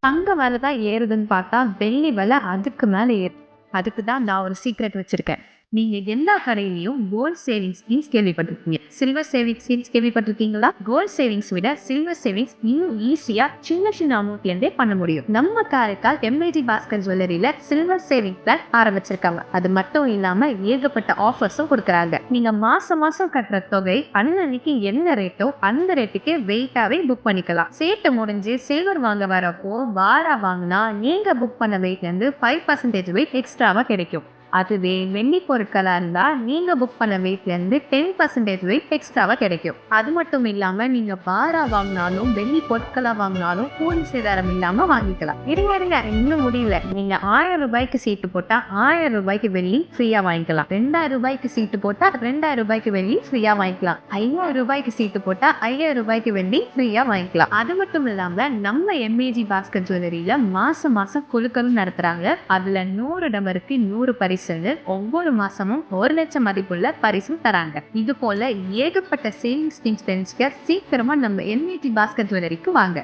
தங்க விலை தான் ஏறுதுன்னு பார்த்தா, வெள்ளி விலை அதுக்கு மேல ஏறுது. அதுக்கு தான் நான் ஒரு சீக்ரெட் வச்சிருக்கேன். நீங்க எல்லா கடையிலயும் கோல்ட் சேவிங்ஸ் ஸ்கீம்ஸ் கேள்விப்பட்டிருக்கீங்க. சில்வர் சேவிங்ஸ் ஸ்கீம்ஸ் கேள்விப்பட்டிருக்கீங்களா? கோல்ட் சேவிங்ஸ் விட சில்வர் சேவிங்ஸ் இன்னும் ஈஸியா சின்ன சின்ன அமௌண்ட்ல இருந்தே பண்ண முடியும். நம்ம காரைக்கால் எம்ஏஜி பாஸ்கர் ஜுவல்லரியில சில்வர் சேவிங் பிளான் ஆரம்பிச்சிருக்காங்க. அது மட்டும் இல்லாம ஏகப்பட்ட ஆஃபர்ஸும் கொடுக்கறாங்க. நீங்க மாசம் மாசம் கட்டுற தொகை அன்னன்னைக்கு என்ன ரேட்டோ அந்த ரேட்டுக்கே வெயிட்டாவே புக் பண்ணிக்கலாம். சேட்டு முடிஞ்சு சில்வர் வாங்க வரப்போ வாரா வாங்கினா நீங்க புக் பண்ண வெயிட்ல இருந்து 5% வெயிட் எக்ஸ்ட்ராவா கிடைக்கும். அதுவே வெள்ளி பொருட்களா இருந்தா நீங்க புக் பண்ண வெயிட்ல இருந்து 10% வெயிட் எக்ஸ்ட்ராவா கிடைக்கும். அது மட்டும் இல்லாம நீங்க பாரா வாங்கினாலும் வெள்ளி பொருட்களா வாங்கினாலும் கூலி சேதாரம் இல்லாம வாங்கிக்கலாம். இருங்க இன்னும் முடியல. நீங்க 1000 ரூபாய்க்கு சீட்டு போட்டா 1000 ரூபாய்க்கு வெள்ளி ஃப்ரீயா வாங்கிக்கலாம். 2000 ரூபாய்க்கு சீட்டு போட்டா 2000 ரூபாய்க்கு வெள்ளி ஃப்ரீயா வாங்கிக்கலாம். 5000 ரூபாய்க்கு சீட்டு போட்டா 5000 ரூபாய்க்கு வெள்ளி ஃப்ரீயா வாங்கிக்கலாம். அது மட்டும் இல்லாம நம்ம எம்ஏஜி பாஸ்கர் ஜுவல்லரியில மாசம் மாசம் குழுக்களும் நடத்துறாங்க. அதுல 100 நபருக்கு 100 பரிசு, ஒவ்வொரு மாசமும் 1 லட்சம் மதிப்புள்ள பரிசும் தராங்க. இது போல ஏகப்பட்ட சேவிங்ஸ் ஸ்கீம்ஸ் தெரிஞ்சுக்க சீக்கிரமா நம்ம எம்ஏஜி பாஸ்கர் ஜுவல்லரிக்கு வாங்க.